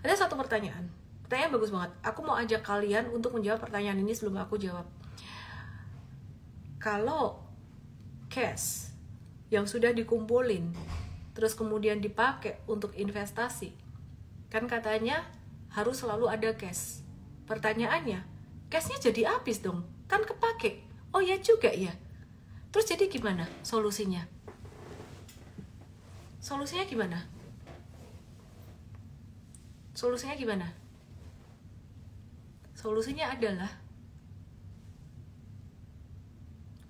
Ada satu pertanyaan bagus banget. Aku mau ajak kalian untuk menjawab pertanyaan ini sebelum aku jawab. Kalau cash yang sudah dikumpulin terus kemudian dipakai untuk investasi, kan katanya harus selalu ada cash. Pertanyaannya, cashnya jadi habis dong, kan kepake. Oh ya juga ya. Terus jadi gimana solusinya? Solusinya gimana? Solusinya gimana? Solusinya adalah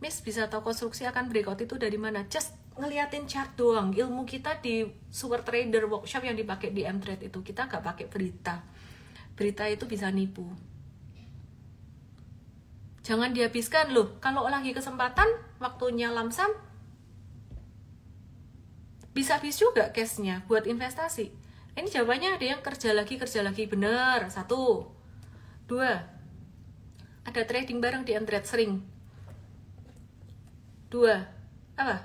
Miss bisa tahu konstruksi akan breakout itu dari mana? Just ngeliatin chart doang. Ilmu kita di Super Trader Workshop yang dipakai di M-Trade itu, kita gak pakai berita. Berita itu bisa nipu. Jangan dihabiskan loh. Kalau lagi kesempatan, waktunya lamsam, bisa habis juga cashnya buat investasi. Ini jawabannya ada yang kerja lagi. Bener. 1. 2. Ada trading bareng di M-Trade sering. 2. Apa?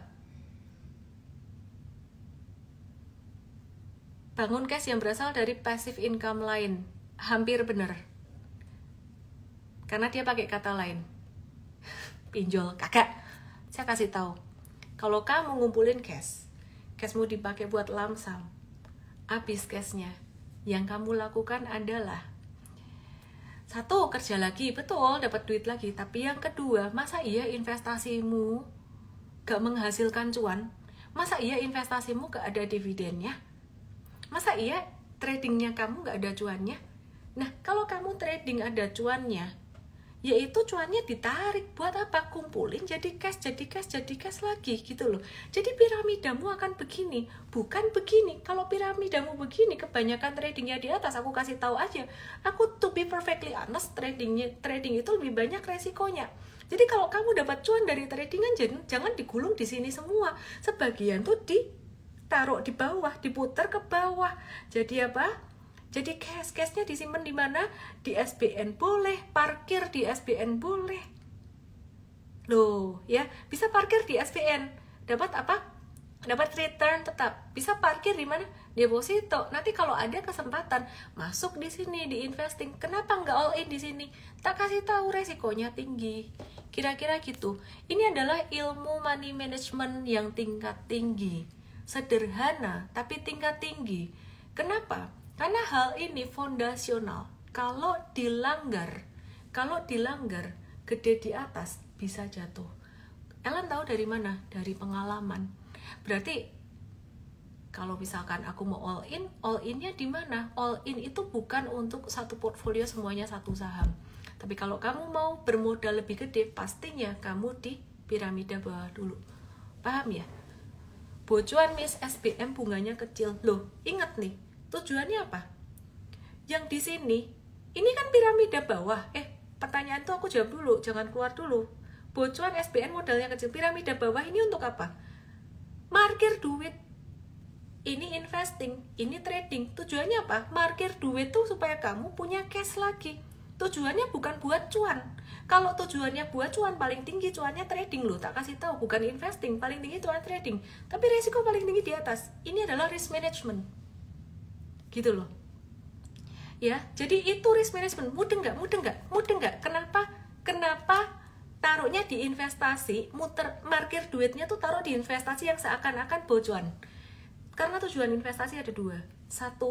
Bangun cash yang berasal dari passive income lain. Hampir bener. Karena dia pakai kata lain. Pinjol, kagak. Saya kasih tahu. Kalau kamu ngumpulin cashmu dipakai buat lamsam, habis cashnya. Yang kamu lakukan adalah 1. Kerja lagi, betul, dapat duit lagi. Tapi yang kedua, masa iya investasimu gak menghasilkan cuan? Masa iya investasimu gak ada dividennya? Masa iya tradingnya kamu gak ada cuannya? Nah, kalau kamu trading ada cuannya, yaitu cuannya ditarik. Buat apa? Kumpulin jadi cash lagi gitu loh. Jadi piramidamu akan begini, bukan begini. Kalau piramidamu begini, kebanyakan tradingnya di atas. Aku kasih tahu aja, aku to be perfectly honest, trading itu lebih banyak resikonya. Jadi kalau kamu dapat cuan dari tradingan, jangan digulung di sini semua. Sebagian tuh ditaruh di bawah, diputar ke bawah. Jadi apa? Jadi cashnya disimpan di mana? Di SBN boleh, parkir di SBN boleh. Loh, ya, bisa parkir di SBN. Dapat apa? Dapat return tetap. Bisa parkir di mana? Deposito. Nanti kalau ada kesempatan masuk di sini di investing. Kenapa nggak all in di sini? Tak kasih tahu resikonya tinggi. Kira-kira gitu. Ini adalah ilmu money management yang tingkat tinggi. Sederhana tapi tingkat tinggi. Kenapa? Karena hal ini fondasional. Kalau dilanggar gede di atas bisa jatuh. Ellen tahu dari mana? Dari pengalaman. Berarti kalau misalkan aku mau all in-nya di mana? All in itu bukan untuk satu portfolio semuanya satu saham. Tapi kalau kamu mau bermodal lebih gede, pastinya kamu di piramida bawah dulu. Paham ya? Bocuan Miss SBM bunganya kecil. Loh, ingat nih. Tujuannya apa? Yang di sini, ini kan piramida bawah. Pertanyaan tuh aku jawab dulu, jangan keluar dulu. Bocuan SBN modalnya kecil, piramida bawah ini untuk apa? Markir duit. Ini investing, ini trading. Tujuannya apa? Markir duit tuh supaya kamu punya cash lagi. Tujuannya bukan buat cuan. Kalau tujuannya buat cuan, paling tinggi cuannya trading loh. Tak kasih tahu, bukan investing, paling tinggi cuan trading. Tapi resiko paling tinggi di atas. Ini adalah risk management. Gitu loh. Ya, jadi itu risk management. Mudah nggak? Kenapa taruhnya di investasi, markir duitnya tuh taruh di investasi yang seakan-akan bocuan. Karena tujuan investasi ada 2. 1,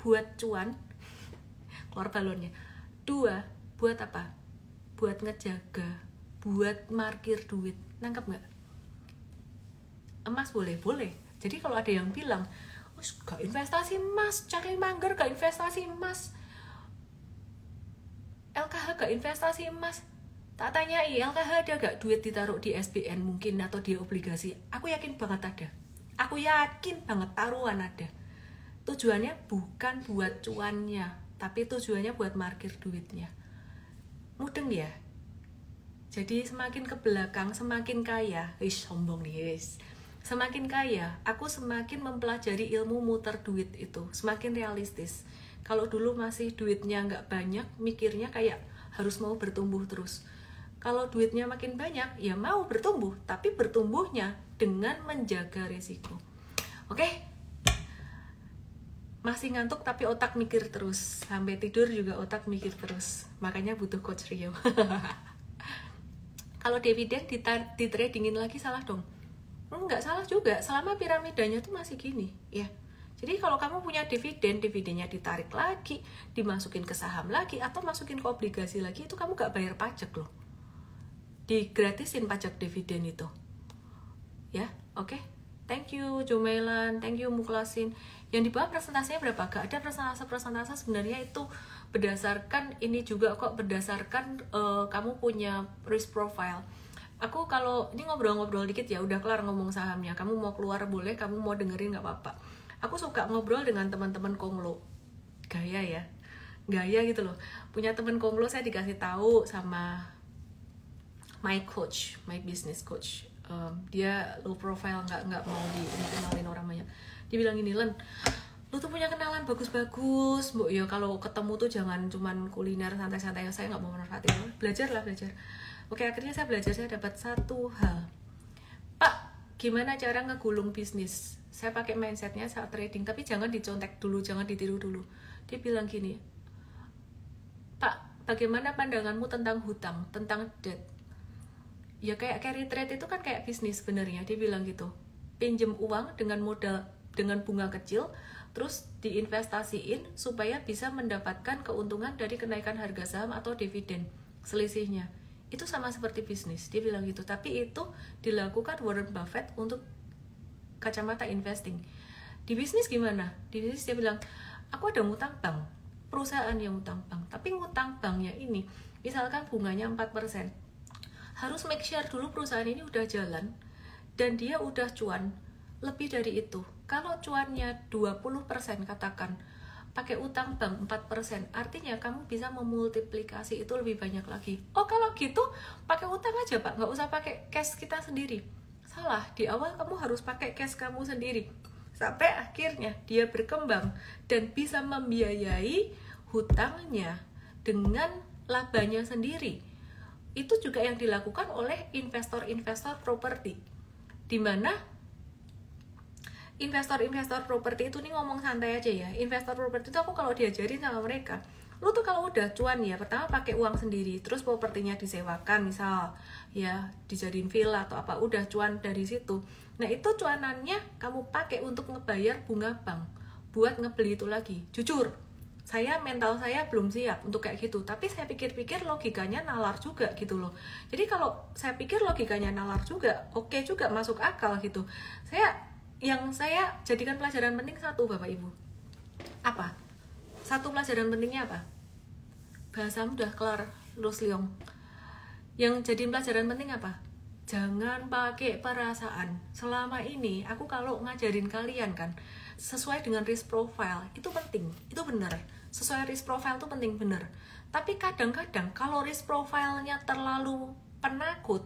buat cuan, keluar balonnya. 2, buat apa? Buat ngejaga, buat markir duit. Nangkep nggak? Emas boleh. Jadi kalau ada yang bilang, gak investasi emas, cari manggar gak investasi emas, LKH gak investasi emas, tak tanyai LKH ada gak duit ditaruh di SBN mungkin atau di obligasi? Aku yakin banget ada. Aku yakin banget taruhan ada. Tujuannya bukan buat cuannya, tapi tujuannya buat markir duitnya. Mudeng ya? Jadi semakin ke belakang semakin kaya. Sombong nih guys. Semakin kaya, aku semakin mempelajari ilmu muter duit itu, semakin realistis. Kalau dulu masih duitnya nggak banyak, mikirnya kayak harus mau bertumbuh terus. Kalau duitnya makin banyak, ya mau bertumbuh, tapi bertumbuhnya dengan menjaga risiko. Oke? masih ngantuk tapi otak mikir terus, sampai tidur juga otak mikir terus, makanya butuh coach Rio. Kalau dividen di tradingin lagi salah dong? Enggak salah juga, selama piramidanya tuh masih gini ya. Jadi kalau kamu punya dividen, dividennya ditarik lagi, dimasukin ke saham lagi, atau masukin ke obligasi lagi, itu kamu gak bayar pajak loh, digratisin pajak dividen itu ya. Oke, thank you Jumailan, thank you Mukhlasin. Yang di bawah presentasinya berapa? Gak ada presentase sebenarnya, itu berdasarkan ini juga kok, berdasarkan kamu punya risk profile. Aku kalau ini ngobrol-ngobrol dikit ya, udah kelar ngomong sahamnya. Kamu mau keluar boleh, kamu mau dengerin gak apa-apa. Aku suka ngobrol dengan teman-teman konglo, gaya gitu loh. Punya teman konglo, saya dikasih tahu sama my coach, my business coach. Dia low profile, nggak mau dikenalin orang banyak. Dia bilang gini, Len, lu tuh punya kenalan bagus-bagus, Bu. Ya kalau ketemu tuh jangan cuman kuliner santai-santai. Saya nggak mau manfaatin. Belajar. Oke, akhirnya saya belajar, saya dapat satu hal. Pak, gimana cara ngegulung bisnis? Saya pakai mindsetnya saat trading, tapi jangan dicontek dulu, jangan ditiru dulu. Dia bilang gini, Pak, bagaimana pandanganmu tentang hutang, tentang debt? Ya kayak carry trade itu kan kayak bisnis sebenarnya. Dia bilang gitu, pinjem uang dengan modal dengan bunga kecil, terus diinvestasiin supaya bisa mendapatkan keuntungan dari kenaikan harga saham atau dividen selisihnya. Itu sama seperti bisnis, dia bilang gitu. Tapi itu dilakukan Warren Buffett untuk kacamata investing. Di bisnis gimana? Di bisnis dia bilang, aku ada ngutang bank, perusahaan yang ngutang bank, tapi ngutang banknya ini misalkan bunganya 4%, harus make sure dulu perusahaan ini udah jalan dan dia udah cuan lebih dari itu. Kalau cuannya 20% katakan, pakai utang bank 4%, artinya kamu bisa memultiplikasi itu lebih banyak lagi. Oh kalau gitu pakai utang aja Pak, nggak usah pakai cash kita sendiri. Salah, di awal kamu harus pakai cash kamu sendiri, sampai akhirnya dia berkembang dan bisa membiayai hutangnya dengan labanya sendiri. Itu juga yang dilakukan oleh investor-investor properti, di mana investor-investor properti itu nih ngomong santai aja ya. Investor properti itu aku kalau diajarin sama mereka, lu tuh kalau udah cuan ya, pertama pakai uang sendiri, terus propertinya disewakan misal ya, dijadiin villa atau apa, udah cuan dari situ. Nah itu cuanannya kamu pakai untuk ngebayar bunga bank buat ngebeli itu lagi. Jujur, mental saya belum siap untuk kayak gitu, tapi saya pikir-pikir logikanya nalar juga gitu loh. Jadi kalau saya pikir logikanya nalar juga, oke juga, masuk akal gitu. Yang saya jadikan pelajaran penting satu, Bapak Ibu. Apa? Satu pelajaran pentingnya apa? Bahasa udah kelar, lulus Liong. Yang jadi pelajaran penting apa? Jangan pakai perasaan. Selama ini aku kalau ngajarin kalian kan, sesuai dengan risk profile, itu penting, itu benar. Sesuai risk profile itu penting, benar. Tapi kadang-kadang kalau risk profile-nya terlalu penakut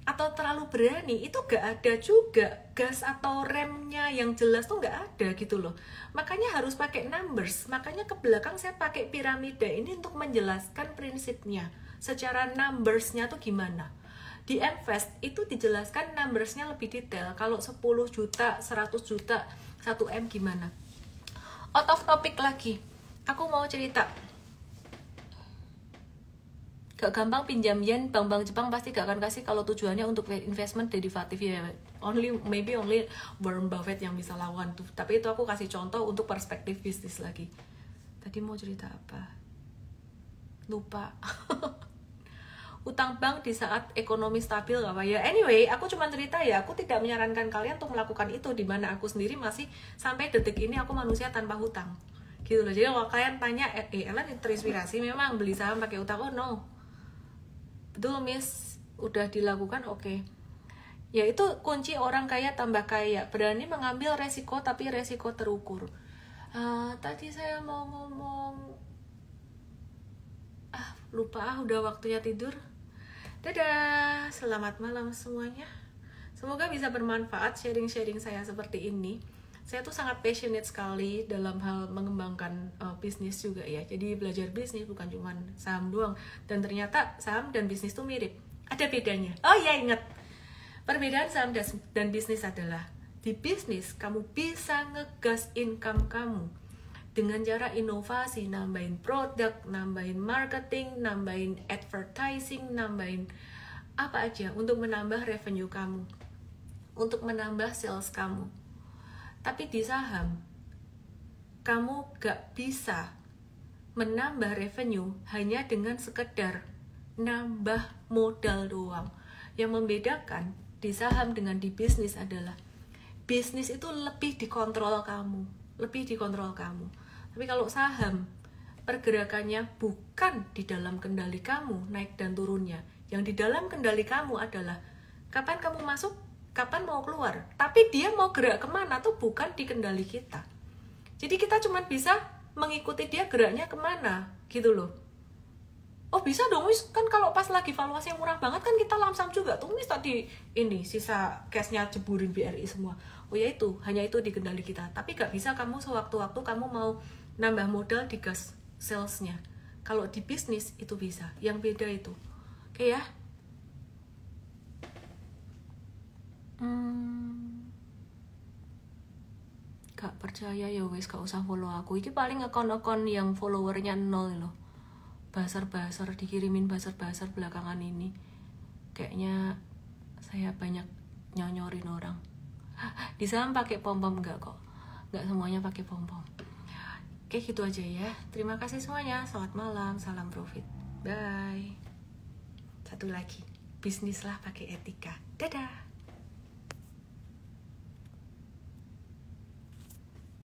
atau terlalu berani, itu gak ada juga gas atau remnya yang jelas tuh gak ada gitu loh. Makanya harus pakai numbers. Makanya ke belakang saya pakai piramida ini untuk menjelaskan prinsipnya secara numbersnya tuh gimana. Di Invest itu dijelaskan numbersnya lebih detail. Kalau 10 juta, 100 juta, 1M gimana. Out of topic lagi, aku mau cerita. Gak gampang pinjam yen, bank-bank Jepang pasti gak akan kasih kalau tujuannya untuk investment derivatif ya. Maybe only Warren Buffett yang bisa lawan tuh. Tapi itu aku kasih contoh untuk perspektif bisnis lagi. Tadi mau cerita apa? Lupa. Utang bank di saat ekonomi stabil gak apa ya. Anyway, aku cuma cerita ya, aku tidak menyarankan kalian untuk melakukan itu, dimana aku sendiri masih sampai detik ini aku manusia tanpa hutang gitu loh. Jadi kalau kalian tanya, Ellen terinspirasi memang beli saham pakai utang? Oh no, betul miss, udah dilakukan. Oke. Ya itu kunci orang kaya tambah kaya, berani mengambil resiko tapi resiko terukur. Tadi saya mau ngomong, lupa, udah waktunya tidur. Dadah, selamat malam semuanya. Semoga bisa bermanfaat sharing-sharing saya seperti ini. Saya tuh sangat passionate sekali dalam hal mengembangkan bisnis juga ya. Jadi belajar bisnis bukan cuma saham doang. Dan ternyata saham dan bisnis tuh mirip. Ada bedanya. Oh ya, ingat. Perbedaan saham dan bisnis adalah, di bisnis kamu bisa ngegas income kamu. dengan cara inovasi, nambahin produk, nambahin marketing, nambahin advertising, nambahin apa aja untuk menambah revenue kamu, untuk menambah sales kamu. Tapi di saham, kamu gak bisa menambah revenue hanya dengan sekedar nambah modal doang. Yang membedakan di saham dengan di bisnis adalah bisnis itu lebih dikontrol kamu, Tapi kalau saham, pergerakannya bukan di dalam kendali kamu, naik dan turunnya. Yang di dalam kendali kamu adalah kapan kamu masuk, kapan mau keluar. Tapi dia mau gerak kemana tuh bukan di kendali kita. Jadi kita cuma bisa mengikuti dia geraknya kemana, gitu loh. Oh bisa dong, wis kan kalau pas lagi valuasi yang murah banget kan kita lamsam juga tuh, wis tadi ini sisa cashnya jeburin BRI semua. Oh ya itu, hanya itu di kendali kita. Tapi gak bisa kamu sewaktu-waktu kamu mau nambah modal di gas salesnya. Kalau di bisnis itu bisa, yang beda itu. Oke ya. Gak percaya ya wis, gak usah follow aku. Ini paling akun-akun yang followernya 0 loh. Basar-basar, dikirimin basar-basar belakangan ini. Kayaknya saya banyak nyonyorin orang. Di saham pakai pom-pom enggak kok. Enggak semuanya pakai pom-pom. Oke, gitu aja ya. Terima kasih semuanya. Selamat malam, salam profit. Bye. Satu lagi, bisnislah pakai etika. Dadah.